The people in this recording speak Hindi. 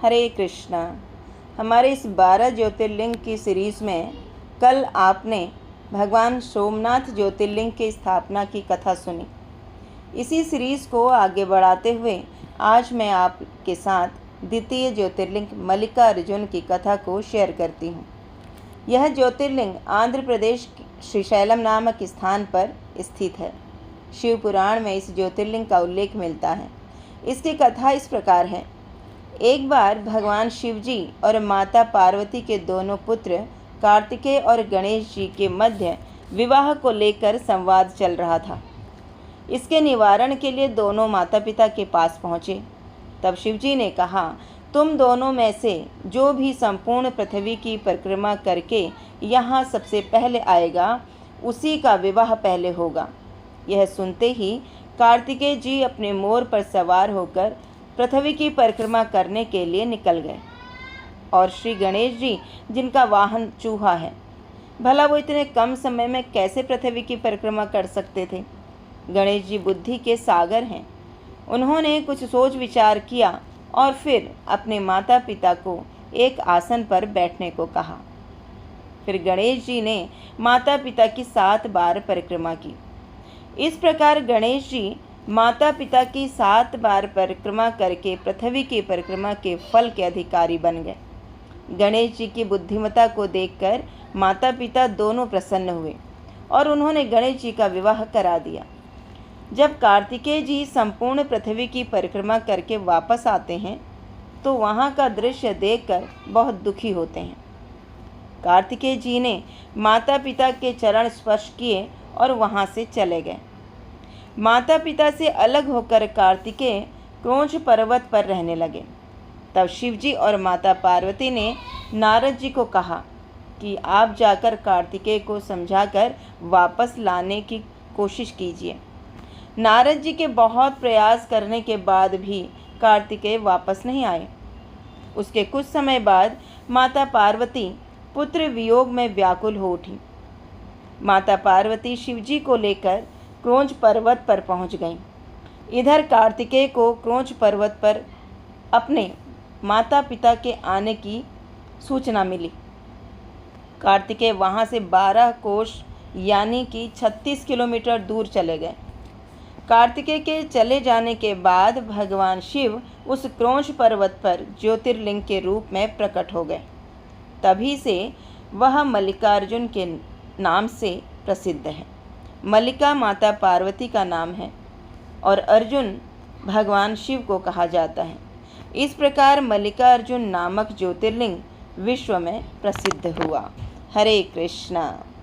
हरे कृष्णा। हमारे इस 12 ज्योतिर्लिंग की सीरीज़ में कल आपने भगवान सोमनाथ ज्योतिर्लिंग की स्थापना की कथा सुनी। इसी सीरीज़ को आगे बढ़ाते हुए आज मैं आपके साथ द्वितीय ज्योतिर्लिंग मल्लिकार्जुन की कथा को शेयर करती हूँ। यह ज्योतिर्लिंग आंध्र प्रदेश श्रीशैलम नामक स्थान पर स्थित है। शिव पुराण में इस ज्योतिर्लिंग का उल्लेख मिलता है। इसकी कथा इस प्रकार है। एक बार भगवान शिव जी और माता पार्वती के दोनों पुत्र कार्तिकेय और गणेश जी के मध्य विवाह को लेकर संवाद चल रहा था। इसके निवारण के लिए दोनों माता पिता के पास पहुँचे। तब शिव जी ने कहा, तुम दोनों में से जो भी संपूर्ण पृथ्वी की परिक्रमा करके यहाँ सबसे पहले आएगा, उसी का विवाह पहले होगा। यह सुनते ही कार्तिकेय जी अपने मोर पर सवार होकर पृथ्वी की परिक्रमा करने के लिए निकल गए और श्री गणेश जी, जिनका वाहन चूहा है, भला वो इतने कम समय में कैसे पृथ्वी की परिक्रमा कर सकते थे। गणेश जी बुद्धि के सागर हैं। उन्होंने कुछ सोच विचार किया और फिर अपने माता पिता को एक आसन पर बैठने को कहा। फिर गणेश जी ने माता पिता की 7 बार परिक्रमा की। इस प्रकार गणेश जी माता पिता की 7 बार परिक्रमा करके पृथ्वी की परिक्रमा के फल के अधिकारी बन गए। गणेश जी की बुद्धिमत्ता को देखकर माता पिता दोनों प्रसन्न हुए और उन्होंने गणेश जी का विवाह करा दिया। जब कार्तिकेय जी संपूर्ण पृथ्वी की परिक्रमा करके वापस आते हैं तो वहाँ का दृश्य देखकर बहुत दुखी होते हैं। कार्तिकेय जी ने माता पिता के चरण स्पर्श किए और वहाँ से चले गए। माता पिता से अलग होकर कार्तिकेय क्रोंच पर्वत पर रहने लगे। तब शिव जी और माता पार्वती ने नारद जी को कहा कि आप जाकर कार्तिकेय को समझाकर वापस लाने की कोशिश कीजिए। नारद जी के बहुत प्रयास करने के बाद भी कार्तिकेय वापस नहीं आए। उसके कुछ समय बाद माता पार्वती पुत्र वियोग में व्याकुल हो उठी। माता पार्वती शिव जी को लेकर क्रोंच पर्वत पर पहुंच गईं। इधर कार्तिकेय को क्रोंच पर्वत पर अपने माता पिता के आने की सूचना मिली। कार्तिकेय वहां से 12 कोस यानी कि 36 किलोमीटर दूर चले गए। कार्तिकेय के चले जाने के बाद भगवान शिव उस क्रोंच पर्वत पर ज्योतिर्लिंग के रूप में प्रकट हो गए। तभी से वह मल्लिकार्जुन के नाम से प्रसिद्ध है। मल्लिका माता पार्वती का नाम है और अर्जुन भगवान शिव को कहा जाता है। इस प्रकार मल्लिकार्जुन नामक ज्योतिर्लिंग विश्व में प्रसिद्ध हुआ। हरे कृष्णा।